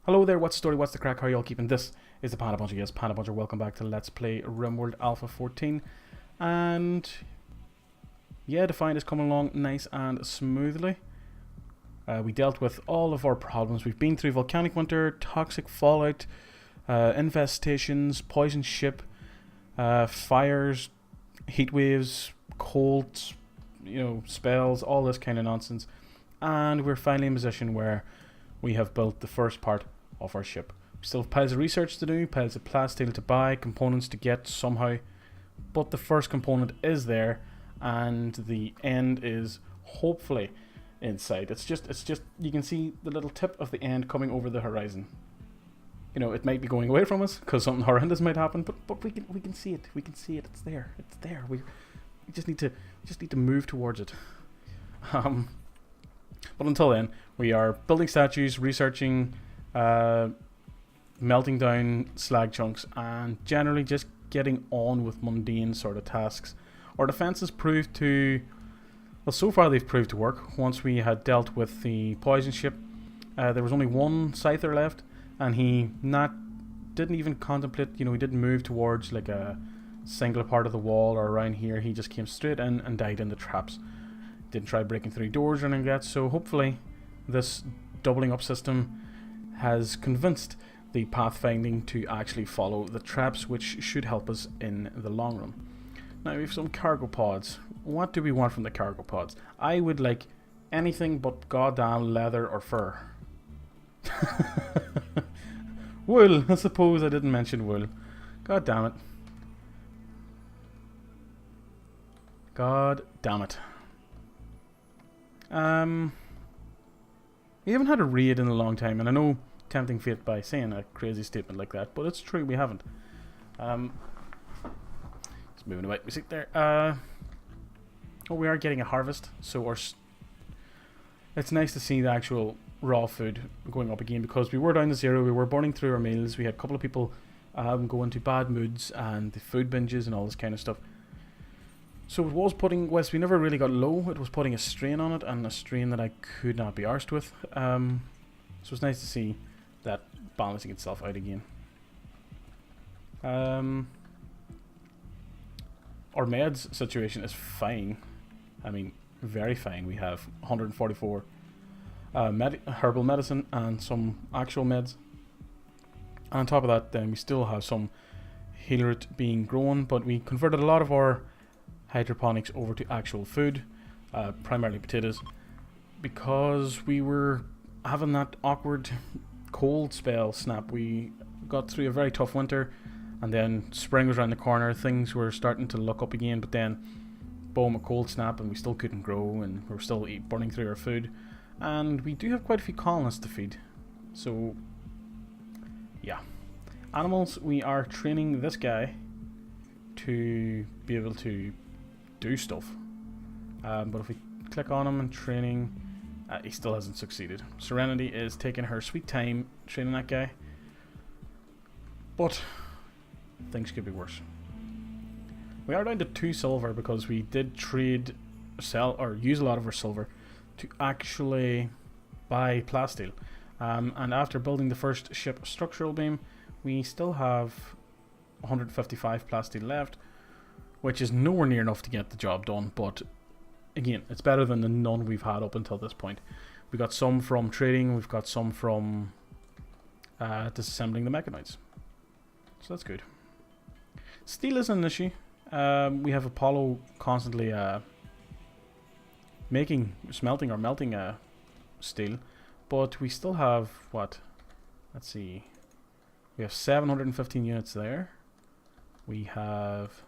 Hello there, what's the story, what's the crack, how are you all keeping? This is the Panda Puncher, yes, Panda Puncher, welcome back to Let's Play RimWorld Alpha 14. And yeah, Defiant is coming along nice and smoothly. We dealt with all of our problems. We've been through volcanic winter, toxic fallout, infestations, poison ship, fires, heat waves, colds, spells, all this kind of nonsense. And we're finally in a position where we have built the first part of our ship. We still have piles of research to do, piles of plasteel to buy, components to get somehow, but the first component is there, and the end is hopefully in sight. It's just you can see the little tip of the end coming over the horizon. It might be going away from us because something horrendous might happen, but we can see it. We can see it. It's there. It's there. We just need to move towards it. But until then, we are building statues, researching, melting down slag chunks, and generally just getting on with mundane sort of tasks. Our defenses proved to, well, so far they've proved to work. Once we had dealt with the poison ship, there was only one scyther left, and he didn't even contemplate, he didn't move towards like a single part of the wall or around here. He just came straight in and died in the traps. Didn't try breaking through doors or anything like that, so hopefully this doubling up system has convinced the pathfinding to actually follow the traps, which should help us in the long run. Now we have some cargo pods. What do we want from the cargo pods? I would like anything but goddamn leather or fur. Wool, I suppose I didn't mention wool. God damn it. God damn it. We haven't had a raid in a long time, and I know tempting fate by saying a crazy statement like that, but it's true, we haven't. Just moving about, we see there. Oh, we are getting a harvest, so it's nice to see the actual raw food going up again, because we were down to zero, we were burning through our meals, we had a couple of people go into bad moods and the food binges and all this kind of stuff. So it was putting, whilst we never really got low, it was putting a strain on it, and a strain that I could not be arsed with. So it's nice to see that balancing itself out again. Our meds situation is fine. I mean, very fine. We have 144 herbal medicine and some actual meds. And on top of that, then we still have some heal root being grown, but we converted a lot of our hydroponics over to actual food, primarily potatoes, because we were having that awkward cold spell snap. We got through a very tough winter, and then spring was around the corner, things were starting to look up again, but then boom, a cold snap, and we still couldn't grow, and we were still burning through our food. And we do have quite a few colonists to feed, so yeah. Animals, we are training this guy to be able to do stuff, but if we click on him and training, he still hasn't succeeded. Serenity is taking her sweet time training that guy, but things could be worse. We are down to 2 silver because we did trade, sell, or use a lot of our silver to actually buy plasteel, and after building the first ship structural beam, we still have 155 plasteel left, which is nowhere near enough to get the job done, but again, it's better than the none we've had up until this point. We got some from trading, we've got some from disassembling the mechanoids, so that's good. Steel isn't an issue. We have Apollo constantly smelting or melting steel, but we still have, what, let's see, we have 715 units there, we have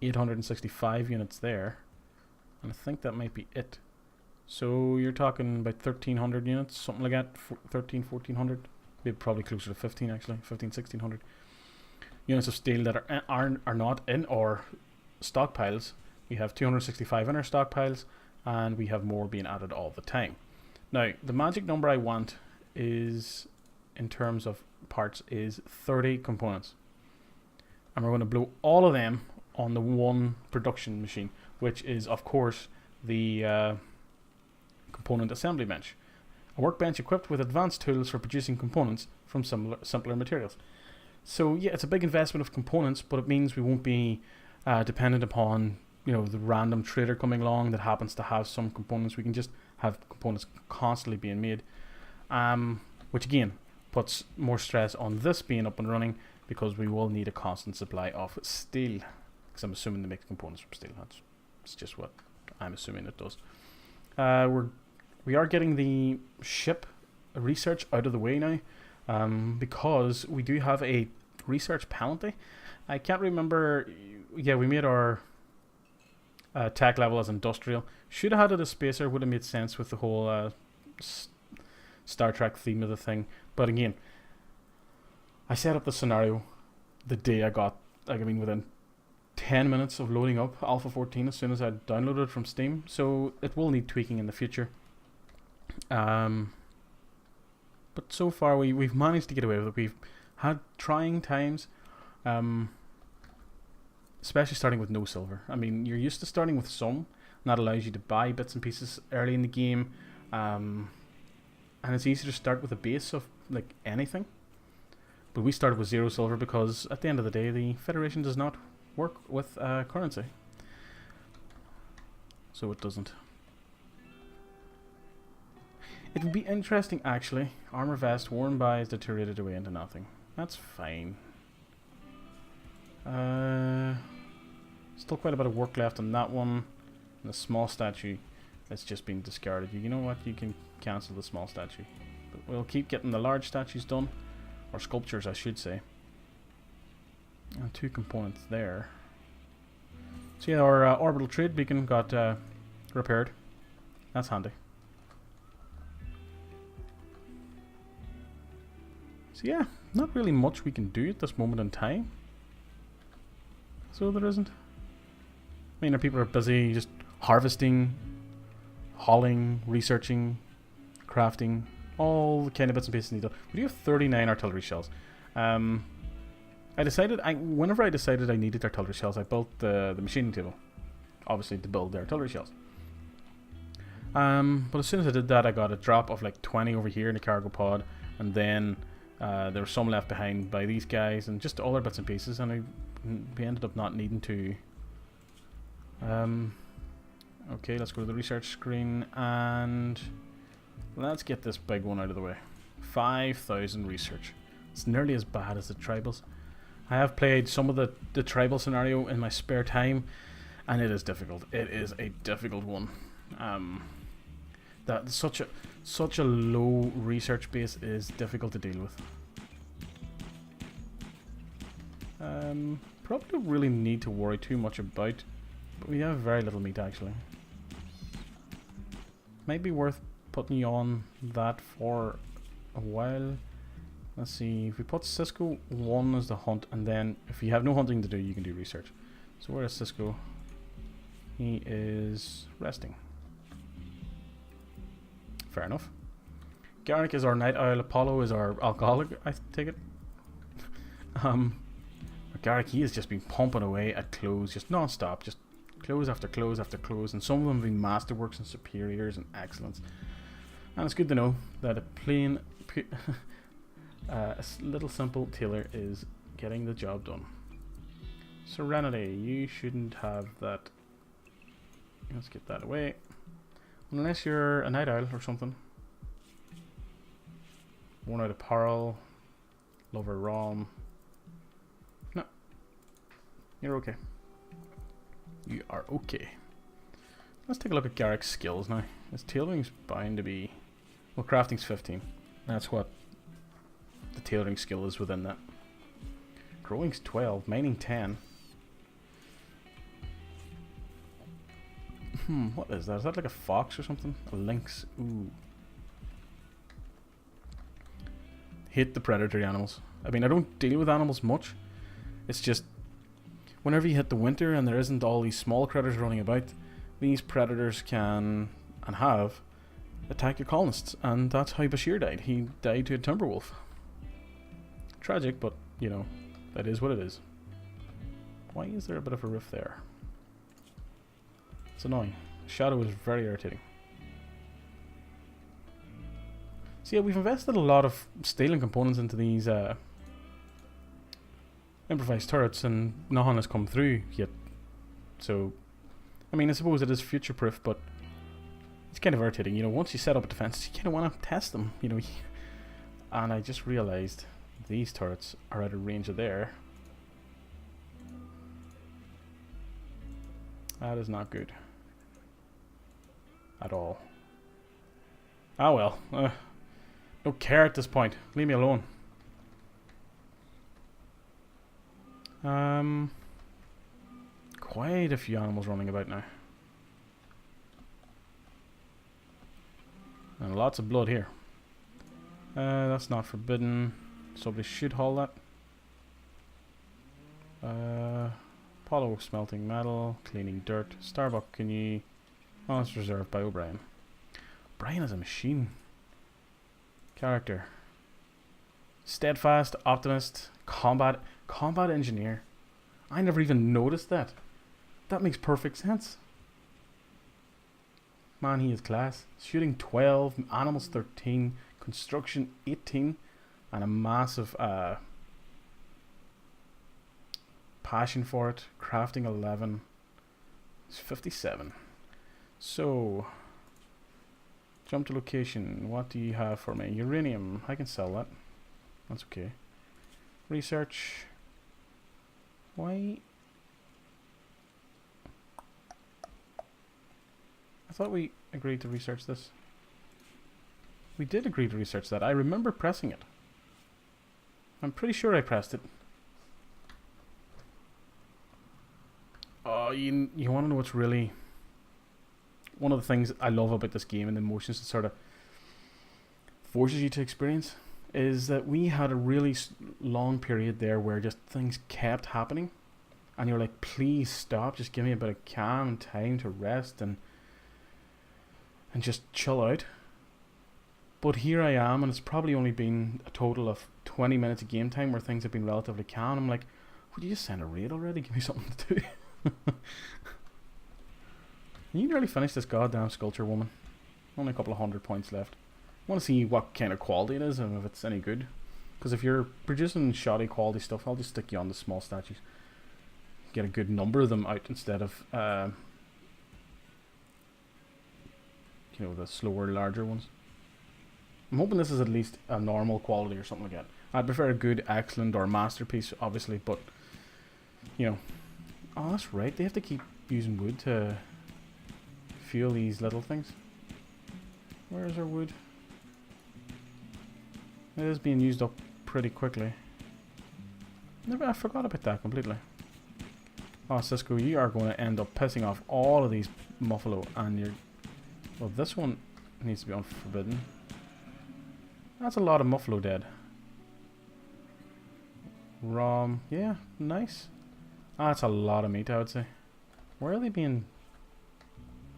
865 units there, and I think that might be it. So you're talking about 1300 units, something like that, 1400, maybe probably closer to 15 actually, 1600 units of steel that are not in our stockpiles. We have 265 in our stockpiles, and we have more being added all the time. Now, the magic number I want is, in terms of parts, is 30 components. And we're going to blow all of them on the one production machine, which is of course the component assembly bench. A workbench equipped with advanced tools for producing components from simpler materials. So yeah, it's a big investment of components, but it means we won't be dependent upon the random trader coming along that happens to have some components. We can just have components constantly being made, which again puts more stress on this being up and running, because we will need a constant supply of steel, because I'm assuming they make components from steel. That's just what I'm assuming it does. We are getting the ship research out of the way now, because we do have a research penalty. I can't remember. Yeah, we made our tech level as industrial. Should have had it as spacer. Would have made sense with the whole Star Trek theme of the thing. But again, I set up the scenario the day I got, within 10 minutes of loading up Alpha 14 as soon as I downloaded it from Steam. So it will need tweaking in the future. But so far we've managed to get away with it. We've had trying times, especially starting with no silver. I mean, you're used to starting with some, and that allows you to buy bits and pieces early in the game, and it's easy to start with a base of like anything. But we started with 0 silver because at the end of the day the Federation does not work with currency, so it doesn't. It would be interesting actually. Armor vest worn by is deteriorated away into nothing. That's fine. Still quite a bit of work left on that one. And the small statue that's just been discarded. You know what? You can cancel the small statue. But we'll keep getting the large statues done. Or sculptures, I should say. And 2 components there. So yeah, our orbital trade beacon got repaired. That's handy. So yeah, not really much we can do at this moment in time. So there isn't. I mean, our people are busy just harvesting, hauling, researching, crafting, all the kind of bits and pieces needed. We do have 39 artillery shells. Whenever I decided I needed artillery shells, I built the machining table, obviously to build the artillery shells. But as soon as I did that, I got a drop of like 20 over here in the cargo pod, and then there were some left behind by these guys, and just other bits and pieces, and we ended up not needing to. Okay, let's go to the research screen, and let's get this big one out of the way. 5,000 research. It's nearly as bad as the tribals. I have played some of the tribal scenario in my spare time, and it is difficult. It is a difficult one. That such a low research base is difficult to deal with. Probably don't really need to worry too much about, but we have very little meat actually. Might be worth putting you on that for a while. Let's see, if we put Cisco 1 as the hunt, and then if you have no hunting to do, you can do research. So where is Cisco? He is resting. Fair enough. Garrick is our night owl. Apollo is our alcoholic, I take it. Garrick, he has just been pumping away at clothes, just non-stop, just clothes after clothes after clothes, and some of them have been masterworks and superiors and excellence. And it's good to know that a plain, a little simple tailor is getting the job done. Serenity, you shouldn't have that. Let's get that away. Unless you're a night owl or something. Worn out apparel. Lover ROM. No. You're okay. You are okay. Let's take a look at Garrick's skills now. His tailoring's bound to be... Well, crafting's 15. That's what the tailoring skill is within that. Growing's 12. Mining 10. What is that? Is that like a fox or something? A lynx? Ooh. Hate the predatory animals. I mean, I don't deal with animals much. It's just whenever you hit the winter and there isn't all these small critters running about, these predators can, and have, attack your colonists. And that's how Bashir died. He died to a timber wolf. Tragic, but, you know, that is what it is. Why is there a bit of a rift there? It's annoying. Shadow is very irritating. So yeah, we've invested a lot of steel and components into these improvised turrets, and nothing has come through yet. So, I mean, I suppose it is future-proof, but it's kind of irritating. You know, once you set up a defense, you kind of want to test them. You know, and I just realised these turrets are out of range of there. That is not good at all. Ah well, don't care at this point. Leave me alone. Quite a few animals running about now. And lots of blood here. That's not forbidden. Somebody should haul that. Apollo smelting metal, cleaning dirt. Starbuck, can you... Oh, it's reserved by O'Brien. Brian is a machine. Character. Steadfast, optimist, combat engineer. I never even noticed that. That makes perfect sense. Man, he is class. Shooting 12, animals 13, construction 18, and a massive passion for it. Crafting 11. It's 57. So, jump to location. What do you have for me? Uranium. I can sell that. That's okay. Research. Why? I thought we agreed to research this. We did agree to research that. I remember pressing it. I'm pretty sure I pressed it. Oh, you want to know what's really... One of the things I love about this game and the emotions it sort of forces you to experience is that we had a really long period there where just things kept happening. And you're like, please stop. Just give me a bit of calm and time to rest and just chill out. But here I am, and it's probably only been a total of 20 minutes of game time where things have been relatively calm. I'm like, would you just send a raid already? Give me something to do. You nearly finished this goddamn sculpture, woman. Only a couple of 100 points left. I want to see what kind of quality it is and if it's any good. Because if you're producing shoddy quality stuff, I'll just stick you on the small statues. Get a good number of them out instead of you know, the slower, larger ones. I'm hoping this is at least a normal quality or something like that. I'd prefer a good, excellent, or masterpiece, obviously, but you know. Oh, that's right. They have to keep using wood to fuel these little things. Where's our wood? It is being used up pretty quickly. I forgot about that completely. Oh, Cisco, you are going to end up pissing off all of these muffalo, and you're... Well, this one needs to be unforbidden. That's a lot of muffalo dead. Rom, yeah, nice. That's a lot of meat, I would say. Where are they being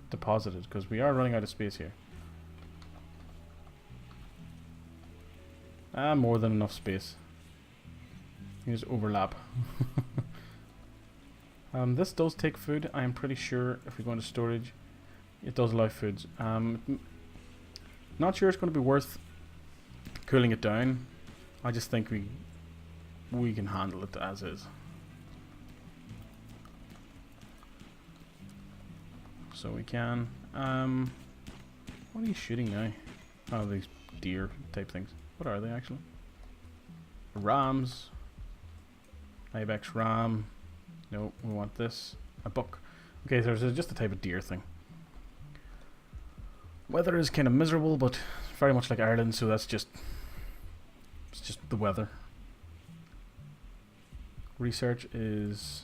deposited? Because we are running out of space here. More than enough space. Here's overlap. This does take food. I am pretty sure if we go into storage, it does allow foods. Not sure it's going to be worth cooling it down. I just think we can handle it as is. So we can. What are you shooting now? Oh, these deer type things. What are they actually? Rams. Ibex ram. No, we want this. A buck. Okay, so there's just a type of deer thing. Weather is kind of miserable, but very much like Ireland, so that's just... It's just the weather. Research is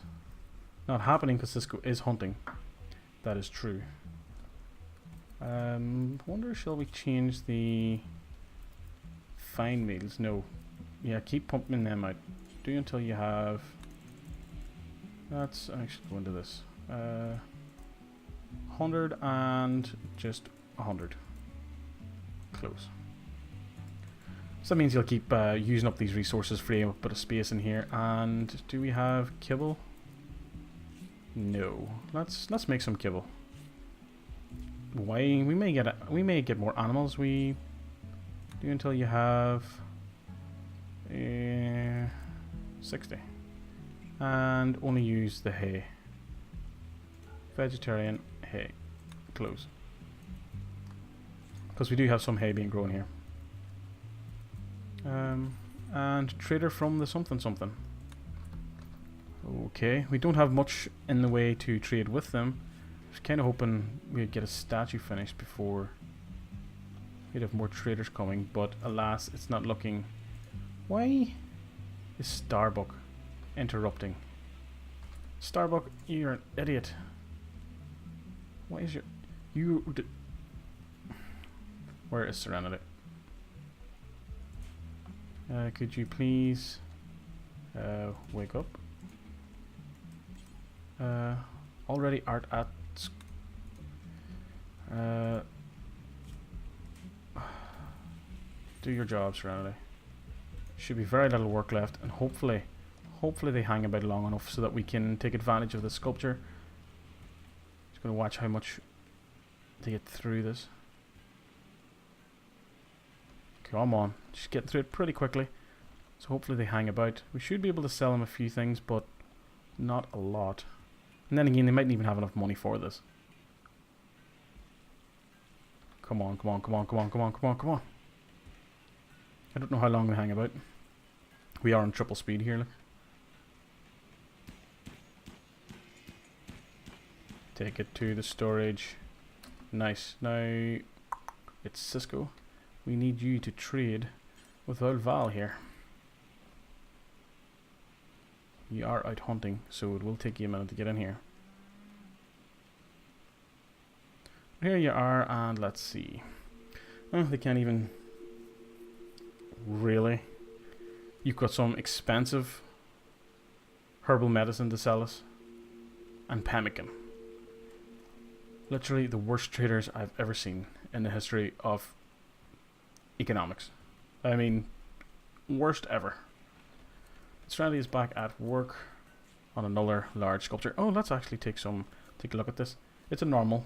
not happening because Cisco is hunting. That is true. Wonder, shall we change the fine meals? No. Yeah, keep pumping them out. Do until you have... Let's actually go into this. 100 and just 100. Close. So that means you'll keep using up these resources, freeing up a bit of space in here. And do we have kibble? No. Let's make some kibble. Why we may get more animals. We Do until you have 60. And only use the hay. Vegetarian hay. Close. Because we do have some hay being grown here. And trader from the something something. Okay, we don't have much in the way to trade with them. I was kind of hoping we'd get a statue finished before we'd have more traders coming, but alas, it's not looking. Why is Starbuck interrupting? Starbuck, you're an idiot. What is your... Where is Serenity? Could you please wake up? Already art at... do your job, Serenity. Should be very little work left, and hopefully they hang about long enough so that we can take advantage of the sculpture. Just gonna watch how much they get through this. Come on, just get through it pretty quickly. So hopefully they hang about. We should be able to sell them a few things, but not a lot. And then again, they mightn't even have enough money for this. Come on, come on, come on, come on, come on, come on, come on. I don't know how long we hang about. We are on triple speed here, look. Take it to the storage. Nice. Now, it's Cisco. We need you to trade with Val here. You are out hunting, so it will take you a minute to get in here. Here you are, and let's see. Oh, they can't even... Really? You've got some expensive herbal medicine to sell us. And pemmican. Literally the worst traders I've ever seen in the history of economics. I mean, worst ever. Strategy is back at work on another large sculpture. Oh, let's actually take a look at this. It's a normal.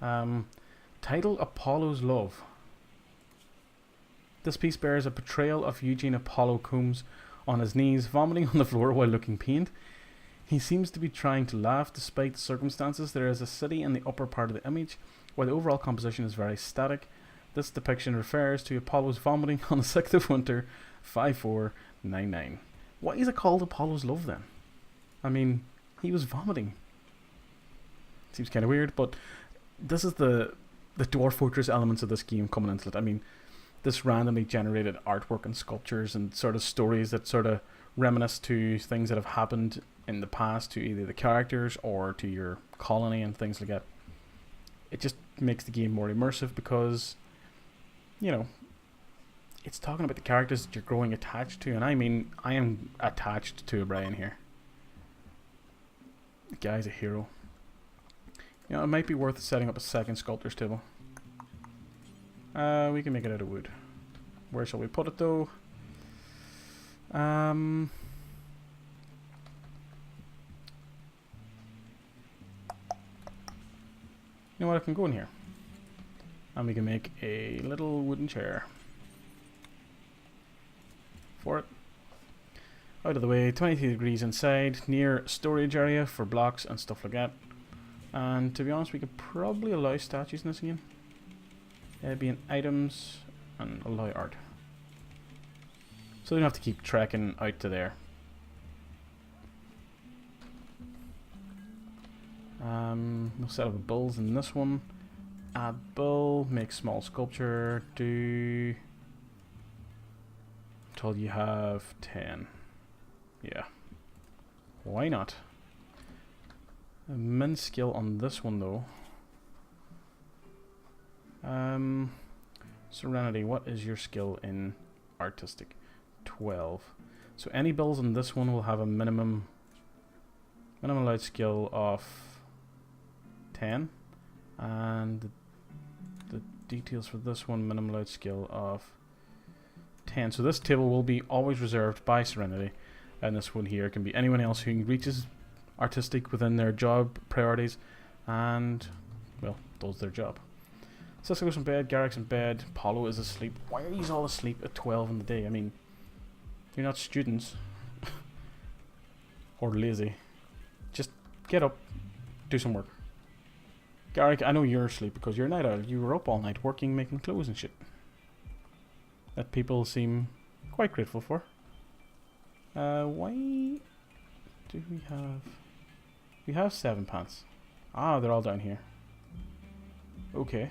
Title Apollo's Love. This piece bears a portrayal of Eugene Apollo Coombs on his knees, vomiting on the floor while looking pained. He seems to be trying to laugh despite the circumstances. There is a city in the upper part of the image, while the overall composition is very static. This depiction refers to Apollo's vomiting on the 6th of winter, 5499. Why is it called Apollo's Love then? I mean, he was vomiting. Seems kind of weird, but this is the Dwarf Fortress elements of this game coming into it. I mean, this randomly generated artwork and sculptures and sort of stories that sort of reminisce to things that have happened in the past to either the characters or to your colony and things like that. It just makes the game more immersive because, you know, it's talking about the characters that you're growing attached to, and I mean, I am attached to O'Brien here. The guy's a hero. You know, it might be worth setting up a second sculptor's table. We can make it out of wood. Where shall we put it though? You know what, I can go in here. And we can make a little wooden chair. For it. Out of the way, 23 degrees inside, near storage area for blocks and stuff like that. And to be honest, we could probably allow statues in this again. Be in items and allow art. So we don't have to keep trekking out to there. We'll set up the bulls in this one. Add bull, make small sculpture, do until you have 10. Yeah. Why not? A min skill on this one though. Serenity, what is your skill in artistic? 12. So any builds on this one will have a minimum allowed skill of 10, and the details for this one, minimum allowed skill of 10. So this table will be always reserved by Serenity, and this one here can be anyone else who reaches artistic within their job priorities and, well, does their job. Cisco's in bed, Garrick's in bed, Paulo is asleep. Why are you all asleep at 12 in the day? I mean, you're not students. Or lazy. Just get up, do some work. Garrick, I know you're asleep because you're a night owl. You were up all night working, making clothes and shit. That people seem quite grateful for. Why do we have... We have 7 pants. Ah, they're all down here. Okay.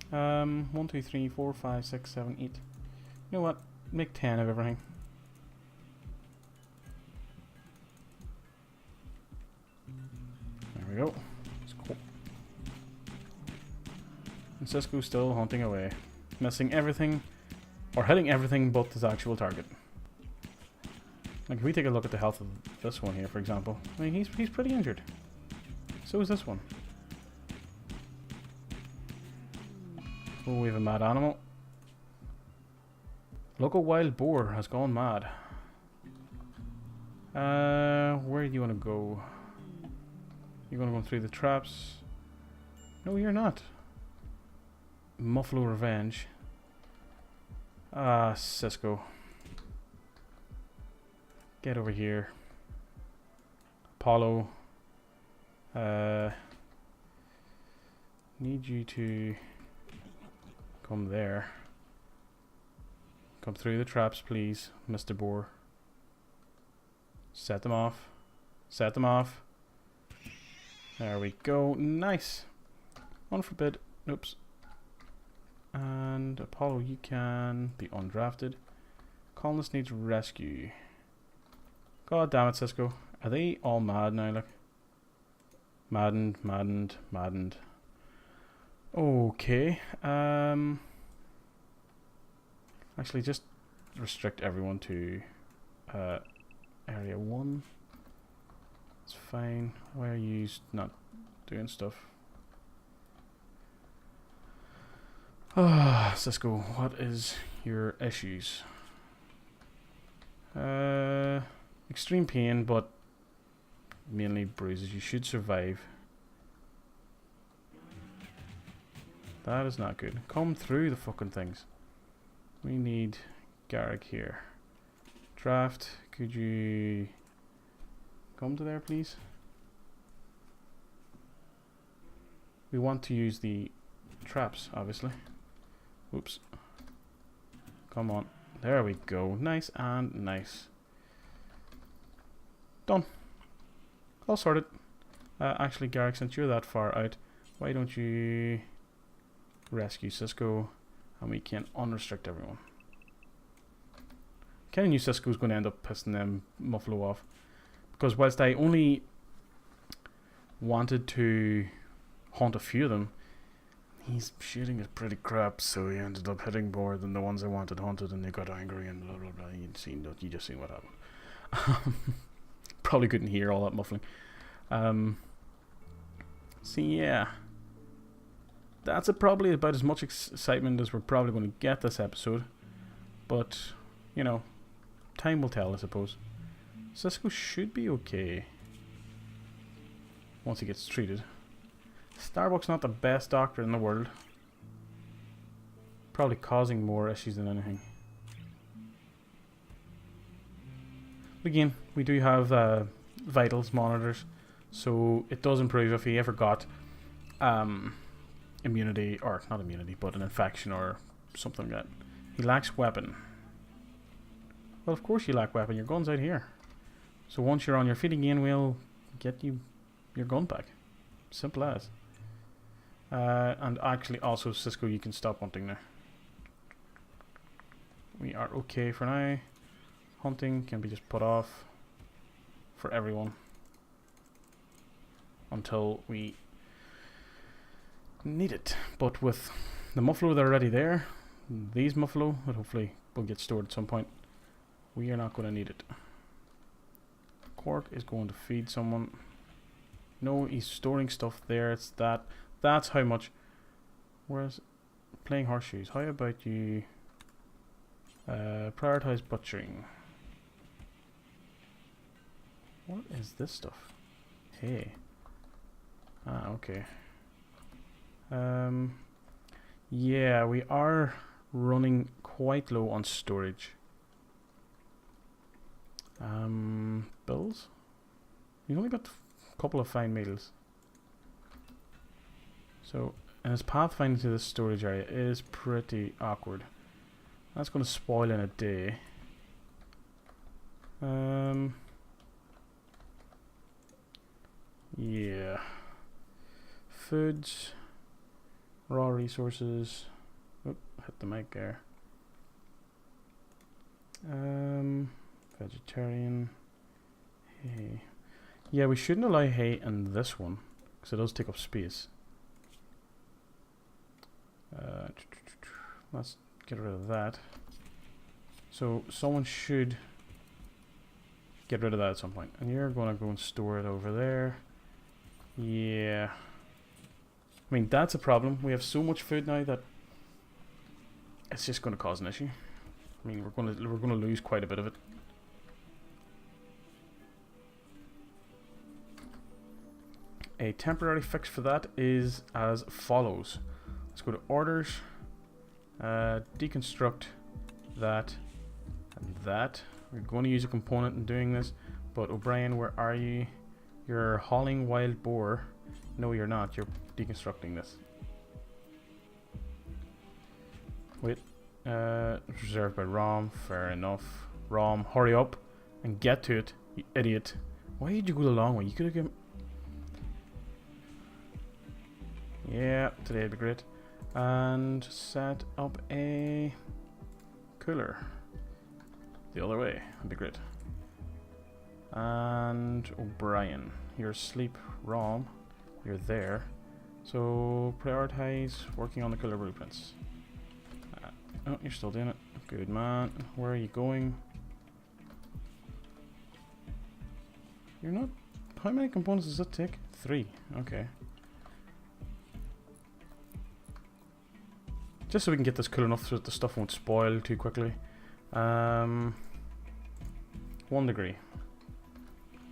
1, 2, 3, 4, 5, 6, 7, 8. You know what? Make 10 of everything. There we go. It's cool. And Cisco's still hunting away. Missing everything. Or hitting everything but his actual target. Like if we take a look at the health of this one here, for example. I mean, he's pretty injured. So is this one. Oh, we have a mad animal. Local wild boar has gone mad. Where do you want to go? You're going to go through the traps. No, you're not. Muffalo Revenge. Ah, Cisco. Get over here. Apollo. Need you to come there. Come through the traps, please, Mr. Boar. Set them off. Set them off. There we go. Nice. Unforbid. Oops. And Apollo, you can be undrafted. Colonist needs rescue. God damn it, Cisco. Are they all mad now? Like, maddened, maddened, maddened. Okay. Actually, just restrict everyone to area 1. It's fine. Why are you not doing stuff? Ah, Cisco, what is your issues? Extreme pain, but mainly bruises. You should survive. That is not good. Come through the fucking things. We need Garrick here. Draft, could you come to there, please? We want to use the traps, obviously. Oops. Come on. There we go. Nice and nice. Done. All sorted. Actually, Garrick, since you're that far out, why don't you rescue Cisco and we can unrestrict everyone. Kind of knew Cisco's going to end up pissing them Muffalo off, because whilst I only wanted to hunt a few of them, he's shooting is pretty crap, so he ended up hitting more than the ones I wanted hunted, and they got angry and blah blah blah. You just seen what happened. Probably couldn't hear all that muffling. So yeah, that's probably about as much excitement as we're probably going to get this episode, but you know, time will tell, I suppose. Cisco should be okay once he gets treated. Starbuck's not the best doctor in the world, probably causing more issues than anything. Again, we do have vitals monitors, so it does improve if he ever got immunity, or not immunity, but an infection or something like that. He lacks weapon. Well, of course you lack weapon. Your gun's out here. So once you're on your feet again, we'll get you your gun back. Simple as. And actually, also, Cisco, you can stop hunting now. We are okay for now. Hunting can be just put off for everyone until we need it. But with the Muffalo that are already there, these Muffalo that hopefully will get stored at some point, we are not going to need it. Cork is going to feed someone. No, he's storing stuff there. It's that. That's how much. Whereas playing horseshoes. How about you prioritize butchering? What is this stuff? Hey. Ah, okay. Yeah, we are running quite low on storage. Bills? We've only got a couple of fine meals. So, and his pathfinding to this storage area is pretty awkward. That's going to spoil in a day. Yeah. Foods. Raw resources. Oop, hit the mic there. Vegetarian. Hay. Yeah, we shouldn't allow hay in this one, because it does take up space. Let's get rid of that. So someone should get rid of that at some point. And you're going to go and store it over there. Yeah. I mean, that's a problem. We have so much food now that it's just going to cause an issue. I mean, we're going to lose quite a bit of it. A temporary fix for that is as follows. Let's go to orders, deconstruct that and that. We're going to use a component in doing this, but O'Brien, where are you? You're hauling wild boar. No, you're not. You're deconstructing this. Wait. It's reserved by Rom. Fair enough. Rom, hurry up and get to it, you idiot. Why did you go the long way? You could have given... Yeah, today'd be great. And set up a cooler. The other way would be great. And O'Brien, you're asleep. Rom, you're there. So prioritize working on the cooler blueprints. Oh, you're still doing it. Good man. Where are you going? You're not... How many components does it take? 3. Okay. Just so we can get this cool enough so that the stuff won't spoil too quickly. 1 degree.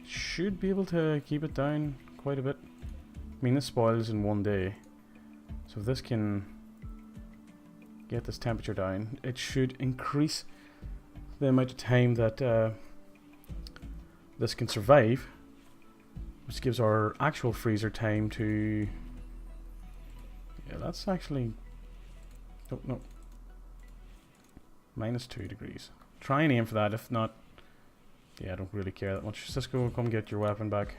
Should be able to keep it down quite a bit. I mean, this spoils in 1 day. So if this can get this temperature down, it should increase the amount of time that this can survive, which gives our actual freezer time to... Yeah, that's actually... Oh, no. -2 degrees. Try and aim for that, if not... Yeah, I don't really care that much. Cisco, come get your weapon back.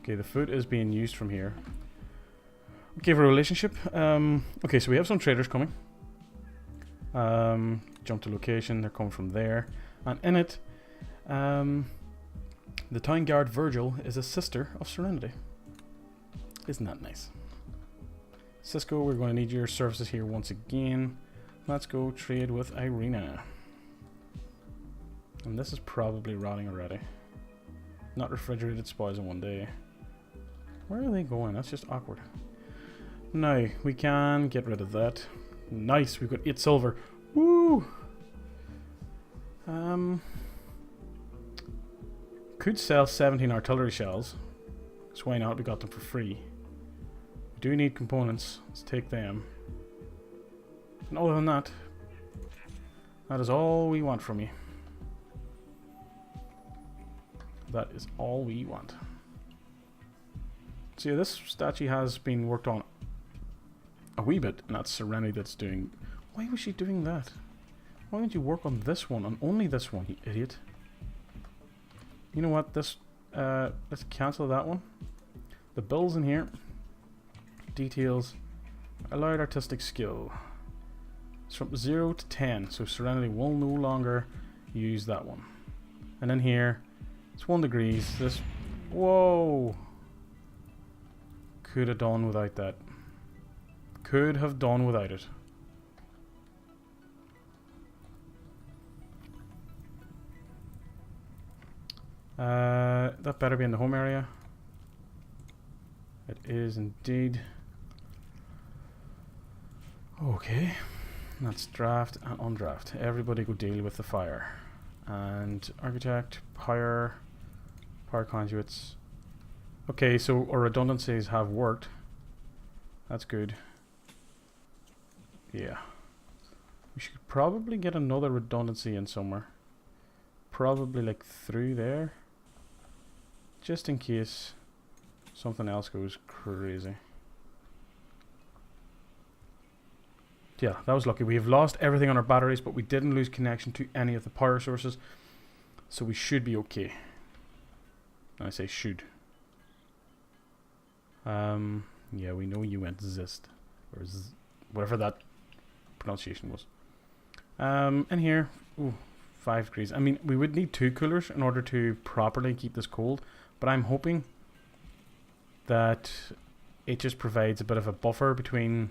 Okay, the food is being used from here. Okay, for a relationship. Okay, so we have some traders coming. Jump to location, they're coming from there. And in it, the town guard Virgil is a sister of Serenity. Isn't that nice? Cisco, we're going to need your services here once again. Let's go trade with Irina. And this is probably rotting already. Not refrigerated, spoils in 1 day. Where are they going? That's just awkward. Now, we can get rid of that. Nice, we've got 8 silver. Woo! Could sell 17 artillery shells. So why not? We got them for free. We do need components. Let's take them. And other than that, that is all we want from you. That is all we want. So yeah, this statue has been worked on a wee bit, and that's Serenity that's doing... Why was she doing that? Why don't you work on this one, and only this one, you idiot? You know what, this... let's cancel that one. The bills in here. Details. Allowed artistic skill. It's from 0 to 10, so Serenity will no longer use that one. And then here, it's 1 degrees. This... Whoa! Could have done without that. Could have done without it. That better be in the home area. It is indeed. Okay. That's draft and undraft. Everybody go deal with the fire. And architect, power conduits. Okay, so our redundancies have worked. That's good. Yeah. We should probably get another redundancy in somewhere. Probably like through there. Just in case something else goes crazy. Yeah, that was lucky. We have lost everything on our batteries, but we didn't lose connection to any of the power sources. So we should be okay. I say should. Yeah, we know you went zist. Or whatever that pronunciation was. In here, ooh, 5 degrees. I mean, we would need 2 coolers in order to properly keep this cold. But I'm hoping that it just provides a bit of a buffer between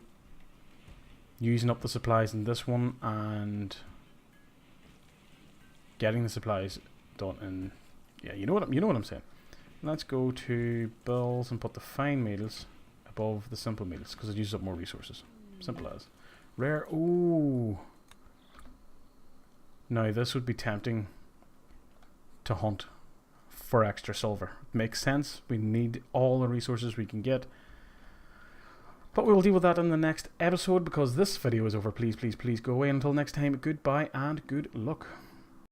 using up the supplies in this one and getting the supplies done in. Yeah, you know what I'm saying. Let's go to bills and put the fine meals above the simple meals because it uses up more resources. Simple as. Rare. Ooh. Now this would be tempting to hunt for extra silver. Makes sense. We need all the resources we can get. But we will deal with that in the next episode because this video is over. Please, please, please go away. Until next time, goodbye and good luck.